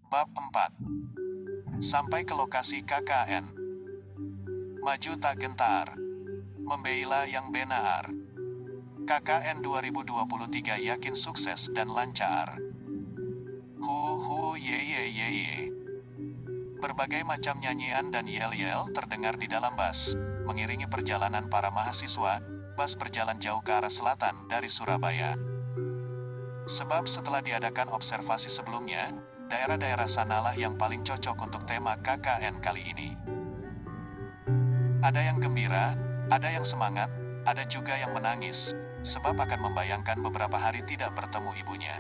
Bab 4. Sampai ke lokasi KKN. Maju tak gentar. Membela yang benar. KKN 2023 yakin sukses dan lancar. Ye ye ye ye. Berbagai macam nyanyian dan yel-yel terdengar di dalam bus, mengiringi perjalanan para mahasiswa. Bus berjalan jauh ke arah selatan dari Surabaya. Sebab setelah diadakan observasi sebelumnya, daerah-daerah sanalah yang paling cocok untuk tema KKN kali ini. Ada yang gembira, ada yang semangat, ada juga yang menangis, sebab akan membayangkan beberapa hari tidak bertemu ibunya.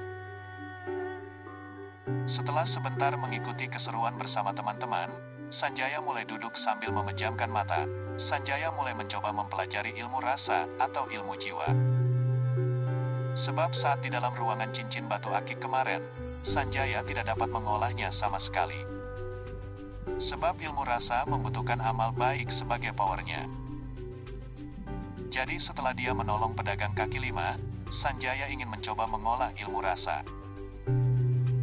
Setelah sebentar mengikuti keseruan bersama teman-teman, Sanjaya mulai duduk sambil memejamkan mata. Sanjaya mulai mencoba mempelajari ilmu rasa atau ilmu jiwa. Sebab saat di dalam ruangan cincin batu akik kemarin, Sanjaya tidak dapat mengolahnya sama sekali. Sebab ilmu rasa membutuhkan amal baik sebagai powernya. Jadi setelah dia menolong pedagang kaki lima, Sanjaya ingin mencoba mengolah ilmu rasa.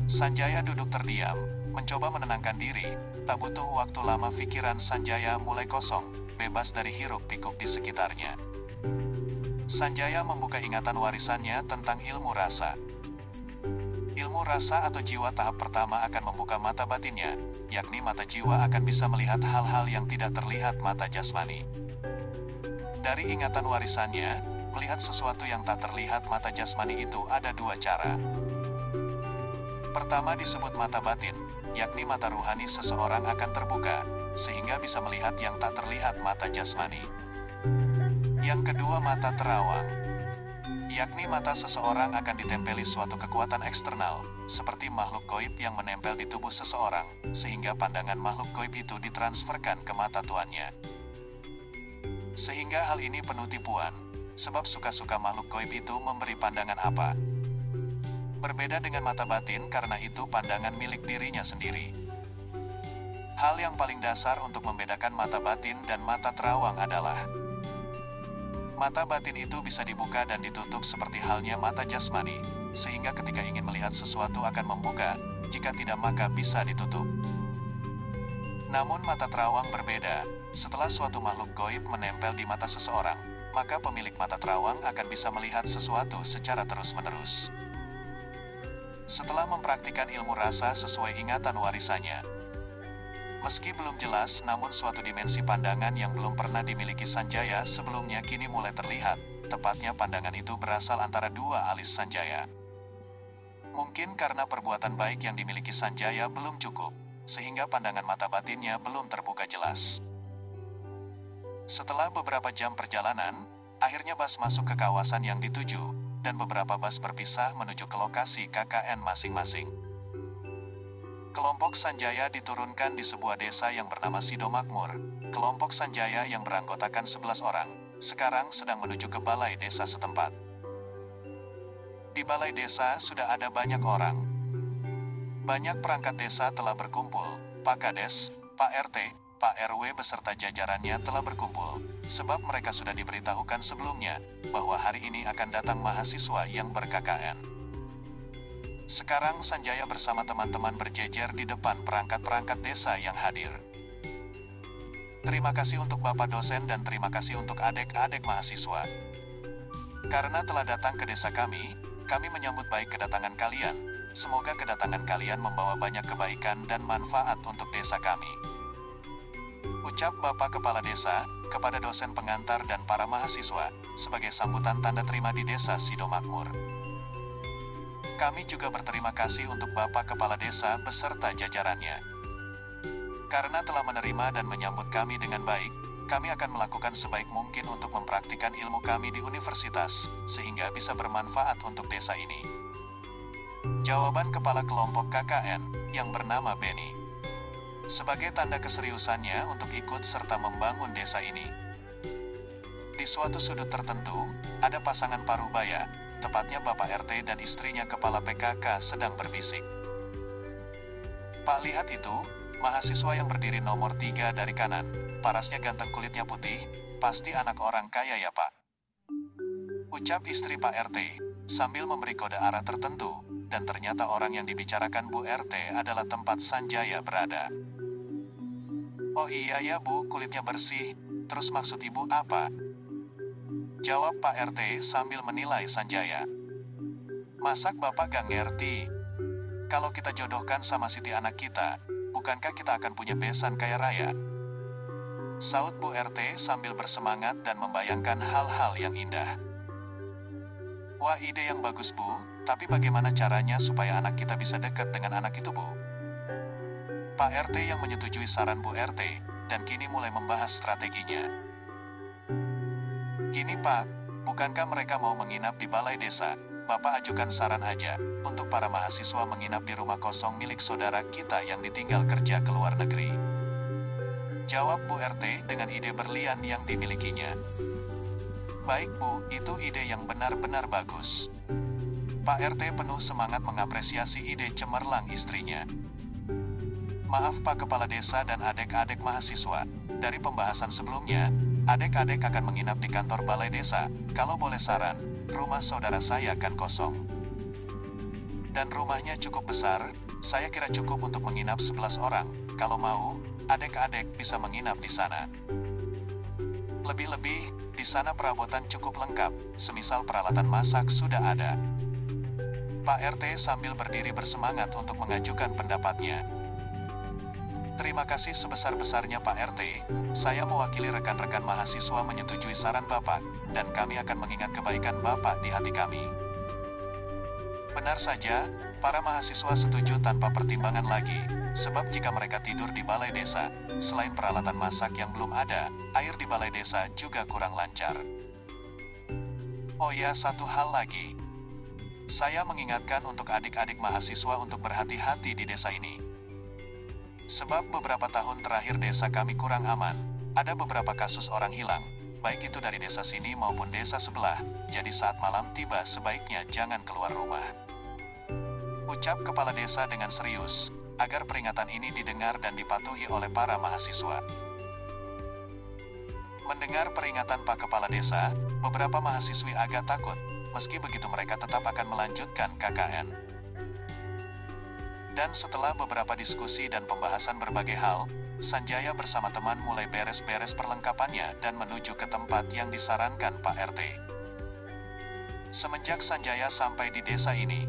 Sanjaya duduk terdiam, mencoba menenangkan diri. Tak butuh waktu lama pikiran Sanjaya mulai kosong, bebas dari hiruk-pikuk di sekitarnya. Sanjaya membuka ingatan warisannya tentang ilmu rasa. Ilmu rasa atau jiwa tahap pertama akan membuka mata batinnya, yakni mata jiwa akan bisa melihat hal-hal yang tidak terlihat mata jasmani. Dari ingatan warisannya, melihat sesuatu yang tak terlihat mata jasmani itu ada dua cara. Pertama disebut mata batin, yakni mata ruhani seseorang akan terbuka, sehingga bisa melihat yang tak terlihat mata jasmani. Yang kedua mata terawang, yakni mata seseorang akan ditempeli suatu kekuatan eksternal, seperti makhluk gaib yang menempel di tubuh seseorang, sehingga pandangan makhluk gaib itu ditransferkan ke mata tuannya. Sehingga hal ini penuh tipuan, sebab suka-suka makhluk gaib itu memberi pandangan apa. Berbeda dengan mata batin karena itu pandangan milik dirinya sendiri. Hal yang paling dasar untuk membedakan mata batin dan mata terawang adalah mata batin itu bisa dibuka dan ditutup seperti halnya mata jasmani, sehingga ketika ingin melihat sesuatu akan membuka, jika tidak maka bisa ditutup. Namun mata terawang berbeda, setelah suatu makhluk gaib menempel di mata seseorang, maka pemilik mata terawang akan bisa melihat sesuatu secara terus-menerus. Setelah mempraktikkan ilmu rasa sesuai ingatan warisannya, meski belum jelas namun suatu dimensi pandangan yang belum pernah dimiliki Sanjaya sebelumnya kini mulai terlihat, tepatnya pandangan itu berasal antara dua alis Sanjaya. Mungkin karena perbuatan baik yang dimiliki Sanjaya belum cukup, sehingga pandangan mata batinnya belum terbuka jelas. Setelah beberapa jam perjalanan, akhirnya bus masuk ke kawasan yang dituju, dan beberapa bus berpisah menuju ke lokasi KKN masing-masing. Kelompok Sanjaya diturunkan di sebuah desa yang bernama Sidomakmur. Kelompok Sanjaya yang beranggotakan 11 orang, sekarang sedang menuju ke balai desa setempat. Di balai desa sudah ada banyak orang. Banyak perangkat desa telah berkumpul, Pak Kades, Pak RT, Pak RW beserta jajarannya telah berkumpul, sebab mereka sudah diberitahukan sebelumnya, bahwa hari ini akan datang mahasiswa yang ber-KKN. Sekarang Sanjaya bersama teman-teman berjejer di depan perangkat-perangkat desa yang hadir. Terima kasih untuk Bapak dosen dan terima kasih untuk adik-adik mahasiswa. Karena telah datang ke desa kami menyambut baik kedatangan kalian. Semoga kedatangan kalian membawa banyak kebaikan dan manfaat untuk desa kami. Ucap Bapak Kepala Desa kepada dosen pengantar dan para mahasiswa, sebagai sambutan tanda terima di desa Sidomakmur. Kami juga berterima kasih untuk Bapak Kepala Desa beserta jajarannya. Karena telah menerima dan menyambut kami dengan baik, kami akan melakukan sebaik mungkin untuk mempraktikkan ilmu kami di universitas, sehingga bisa bermanfaat untuk desa ini. Jawaban Kepala Kelompok KKN, yang bernama Benny. Sebagai tanda keseriusannya untuk ikut serta membangun desa ini. Di suatu sudut tertentu, ada pasangan parubaya, tepatnya Bapak RT dan istrinya Kepala PKK sedang berbisik. Pak, lihat itu, mahasiswa yang berdiri nomor 3 dari kanan, parasnya ganteng kulitnya putih, pasti anak orang kaya ya Pak. Ucap istri Pak RT, sambil memberi kode arah tertentu, dan ternyata orang yang dibicarakan Bu RT adalah tempat Sanjaya berada. "Oh iya ya Bu, kulitnya bersih. Terus maksud Ibu apa?" jawab Pak RT sambil menilai Sanjaya. "Masak Bapak gak ngerti? Kalau kita jodohkan sama Siti anak kita, bukankah kita akan punya besan kaya raya?" saut Bu RT sambil bersemangat dan membayangkan hal-hal yang indah. "Wah, ide yang bagus Bu, tapi bagaimana caranya supaya anak kita bisa dekat dengan anak itu Bu?" Pak RT yang menyetujui saran Bu RT, dan kini mulai membahas strateginya. "Gini Pak, bukankah mereka mau menginap di balai desa? Bapak ajukan saran aja, untuk para mahasiswa menginap di rumah kosong milik saudara kita yang ditinggal kerja ke luar negeri," jawab Bu RT dengan ide berlian yang dimilikinya. "Baik Bu, itu ide yang benar-benar bagus." Pak RT penuh semangat mengapresiasi ide cemerlang istrinya. "Maaf Pak Kepala Desa dan adik-adik mahasiswa, dari pembahasan sebelumnya, adik-adik akan menginap di kantor balai desa. Kalau boleh saran, rumah saudara saya kan kosong. Dan rumahnya cukup besar, saya kira cukup untuk menginap 11 orang. Kalau mau, adik-adik bisa menginap di sana. Lebih-lebih, di sana perabotan cukup lengkap, semisal peralatan masak sudah ada." Pak RT sambil berdiri bersemangat untuk mengajukan pendapatnya. "Terima kasih sebesar-besarnya Pak RT, saya mewakili rekan-rekan mahasiswa menyetujui saran Bapak, dan kami akan mengingat kebaikan Bapak di hati kami." Benar saja, para mahasiswa setuju tanpa pertimbangan lagi, sebab jika mereka tidur di balai desa, selain peralatan masak yang belum ada, air di balai desa juga kurang lancar. "Oh ya, satu hal lagi. Saya mengingatkan untuk adik-adik mahasiswa untuk berhati-hati di desa ini. Sebab beberapa tahun terakhir desa kami kurang aman, ada beberapa kasus orang hilang, baik itu dari desa sini maupun desa sebelah, jadi saat malam tiba sebaiknya jangan keluar rumah," ucap kepala desa dengan serius, agar peringatan ini didengar dan dipatuhi oleh para mahasiswa. Mendengar peringatan Pak Kepala Desa, beberapa mahasiswi agak takut, meski begitu mereka tetap akan melanjutkan KKN. Dan setelah beberapa diskusi dan pembahasan berbagai hal, Sanjaya bersama teman mulai beres-beres perlengkapannya dan menuju ke tempat yang disarankan Pak RT. Semenjak Sanjaya sampai di desa ini,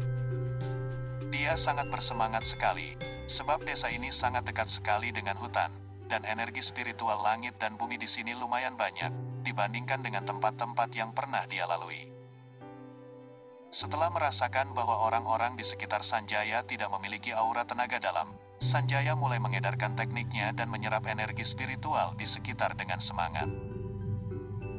dia sangat bersemangat sekali, sebab desa ini sangat dekat sekali dengan hutan, dan energi spiritual langit dan bumi di sini lumayan banyak, dibandingkan dengan tempat-tempat yang pernah dia lalui. Setelah merasakan bahwa orang-orang di sekitar Sanjaya tidak memiliki aura tenaga dalam, Sanjaya mulai mengedarkan tekniknya dan menyerap energi spiritual di sekitar dengan semangat.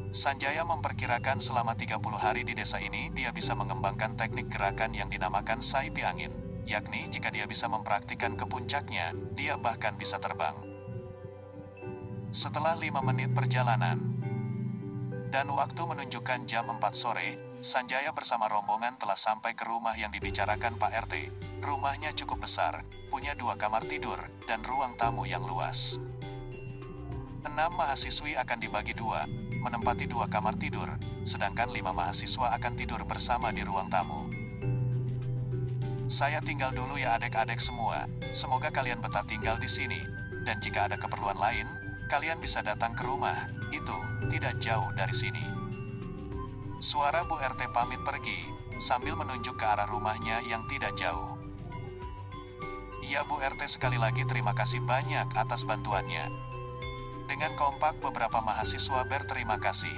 Sanjaya memperkirakan selama 30 hari di desa ini dia bisa mengembangkan teknik gerakan yang dinamakan Saipi Angin, yakni jika dia bisa mempraktikkan ke puncaknya, dia bahkan bisa terbang. Setelah 5 menit perjalanan, dan waktu menunjukkan jam 4 sore, Sanjaya bersama rombongan telah sampai ke rumah yang dibicarakan Pak RT. Rumahnya cukup besar, punya 2 kamar tidur, dan ruang tamu yang luas. 6 mahasiswi akan dibagi 2, menempati 2 kamar tidur, sedangkan 5 mahasiswa akan tidur bersama di ruang tamu. "Saya tinggal dulu ya adik-adik semua, semoga kalian betah tinggal di sini, dan jika ada keperluan lain, kalian bisa datang ke rumah, itu tidak jauh dari sini." Suara Bu RT pamit pergi, sambil menunjuk ke arah rumahnya yang tidak jauh. "Iya Bu RT, sekali lagi terima kasih banyak atas bantuannya." Dengan kompak beberapa mahasiswa berterima kasih,